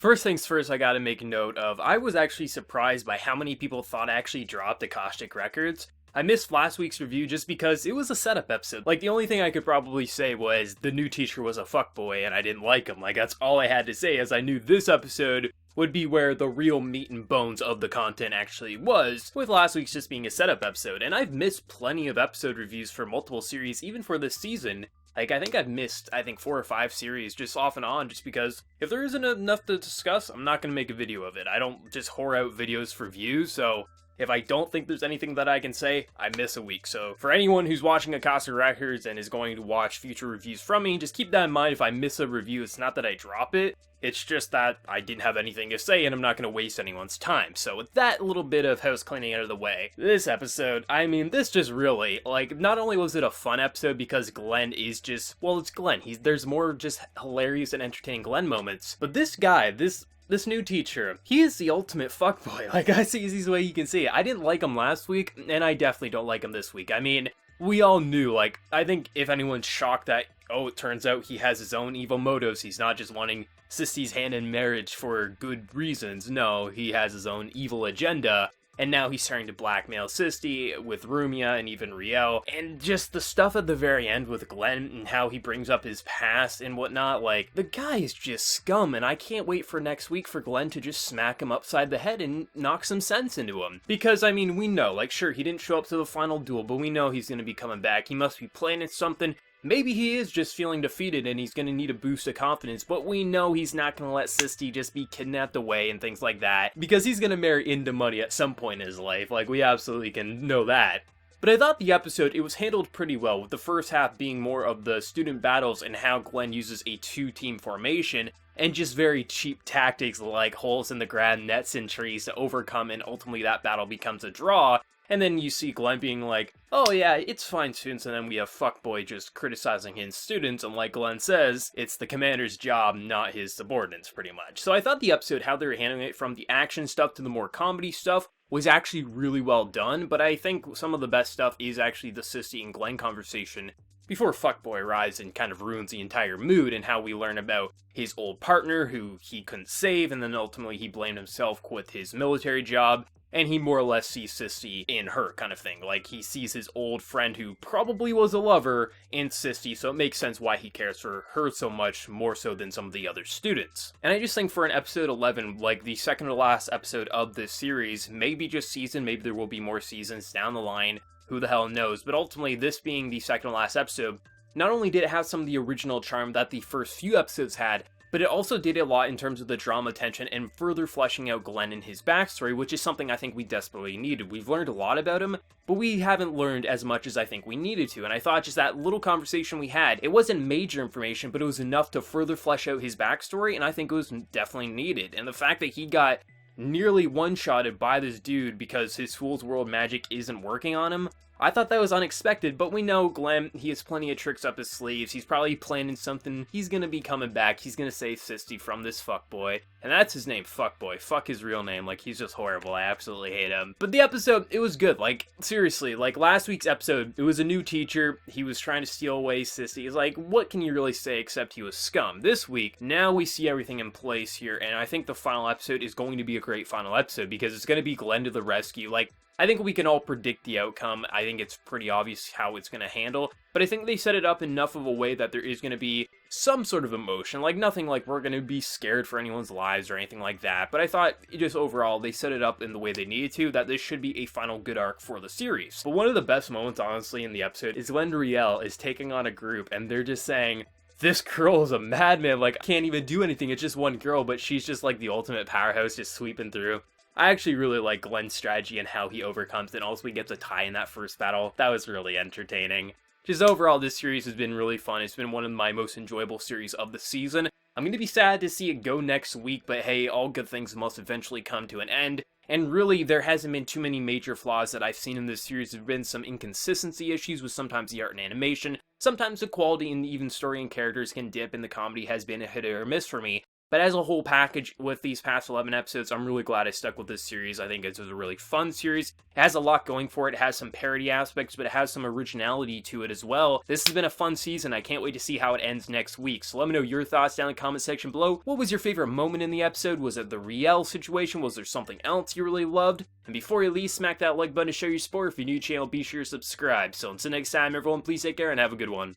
First things first, I gotta make note of, I was actually surprised by how many people thought I actually dropped Akashic Records. I missed last week's review just because it was a setup episode. Like, the only thing I could probably say was the new teacher was a fuckboy and I didn't like him. Like, that's all I had to say, as I knew this episode would be where the real meat and bones of the content actually was, with last week's just being a setup episode. And I've missed plenty of episode reviews for multiple series, even for this season. Like, I think I've missed, 4 or 5 series just off and on, just because if there isn't enough to discuss, I'm not going to make a video of it. I don't just whore out videos for views, so if I don't think there's anything that I can say, I miss a week. So for anyone who's watching Akashic Records and is going to watch future reviews from me, just keep that in mind. If I miss a review, it's not that I drop it, it's just that I didn't have anything to say and I'm not going to waste anyone's time. So with that little bit of house cleaning out of the way, this episode, this just really, not only was it a fun episode because Glenn is just, well, it's Glenn. There's more just hilarious and entertaining Glenn moments, but this guy, this new teacher, he is the ultimate fuckboy. Like, that's the easiest way you can see it. I didn't like him last week, and I definitely don't like him this week. We all knew, I think if anyone's shocked that, oh, it turns out he has his own evil motives, he's not just wanting Sisty's hand in marriage for good reasons. No, he has his own evil agenda. And now he's starting to blackmail Sisty with Rumia and even Riel. And just the stuff at the very end with Glenn and how he brings up his past and whatnot. The guy is just scum, and I can't wait for next week for Glenn to just smack him upside the head and knock some sense into him. Because, we know, sure, he didn't show up to the final duel, but we know he's going to be coming back. He must be planning something. Maybe he is just feeling defeated and he's going to need a boost of confidence, but we know he's not going to let Sisty just be kidnapped away and things like that, because he's going to marry into money at some point in his life. We absolutely can know that. But I thought the episode, it was handled pretty well, with the first half being more of the student battles and how Glenn uses a 2-team formation, and just very cheap tactics like holes in the ground, nets in trees to overcome, and ultimately that battle becomes a draw. And then you see Glenn being like, oh yeah, it's fine students, and then we have fuckboy just criticizing his students, and like Glenn says, it's the commander's job, not his subordinates, pretty much. So I thought the episode, how they were handling it from the action stuff to the more comedy stuff, was actually really well done, but I think some of the best stuff is actually the Sisty and Glenn conversation before fuckboy arrives and kind of ruins the entire mood, and how we learn about his old partner who he couldn't save, and then ultimately he blamed himself with his military job. And he more or less sees Sisty in her, kind of thing. He sees his old friend who probably was a lover in Sisty, so it makes sense why he cares for her so much, more so than some of the other students. And I just think for an episode 11, the second to last episode of this series, maybe just season, maybe there will be more seasons down the line, who the hell knows, but ultimately this being the second to last episode, not only did it have some of the original charm that the first few episodes had, but it also did a lot in terms of the drama tension and further fleshing out Glenn and his backstory, which is something I think we desperately needed. We've learned a lot about him, but we haven't learned as much as I think we needed to, and I thought just that little conversation we had, it wasn't major information, but it was enough to further flesh out his backstory, and I think it was definitely needed. And the fact that he got nearly one-shotted by this dude because his Fool's World magic isn't working on him, I thought that was unexpected, but we know Glenn, he has plenty of tricks up his sleeves. He's probably planning something. He's gonna be coming back. He's gonna save Sisty from this fuckboy. And that's his name, fuckboy. Fuck his real name. He's just horrible. I absolutely hate him. But the episode, it was good. Seriously, last week's episode, it was a new teacher. He was trying to steal away Sisty. It's what can you really say except he was scum? This week, now we see everything in place here, and I think the final episode is going to be a great final episode, because it's gonna be Glenn to the rescue. I think we can all predict the outcome. I think it's pretty obvious how it's going to handle, but I think they set it up enough of a way that there is going to be some sort of emotion, nothing we're going to be scared for anyone's lives or anything like that, but I thought just overall they set it up in the way they needed to, that this should be a final good arc for the series. But one of the best moments, honestly, in the episode is when Riel is taking on a group and they're just saying, this girl is a madman, can't even do anything, it's just one girl, but she's just the ultimate powerhouse, just sweeping through. I actually really like Glenn's strategy and how he overcomes it, and also he gets a tie in that first battle. That was really entertaining. Just overall, this series has been really fun. It's been one of my most enjoyable series of the season. I'm going to be sad to see it go next week, but hey, all good things must eventually come to an end. And really, there hasn't been too many major flaws that I've seen in this series. There have been some inconsistency issues with sometimes the art and animation. Sometimes the quality and even story and characters can dip, and the comedy has been a hit or miss for me. But as a whole package with these past 11 episodes, I'm really glad I stuck with this series. I think it's a really fun series. It has a lot going for it. It has some parody aspects, but it has some originality to it as well. This has been a fun season. I can't wait to see how it ends next week. So let me know your thoughts down in the comment section below. What was your favorite moment in the episode? Was it the Riel situation? Was there something else you really loved? And before you leave, smack that like button to show your support. If you're new to the channel, be sure to subscribe. So until next time, everyone, please take care and have a good one.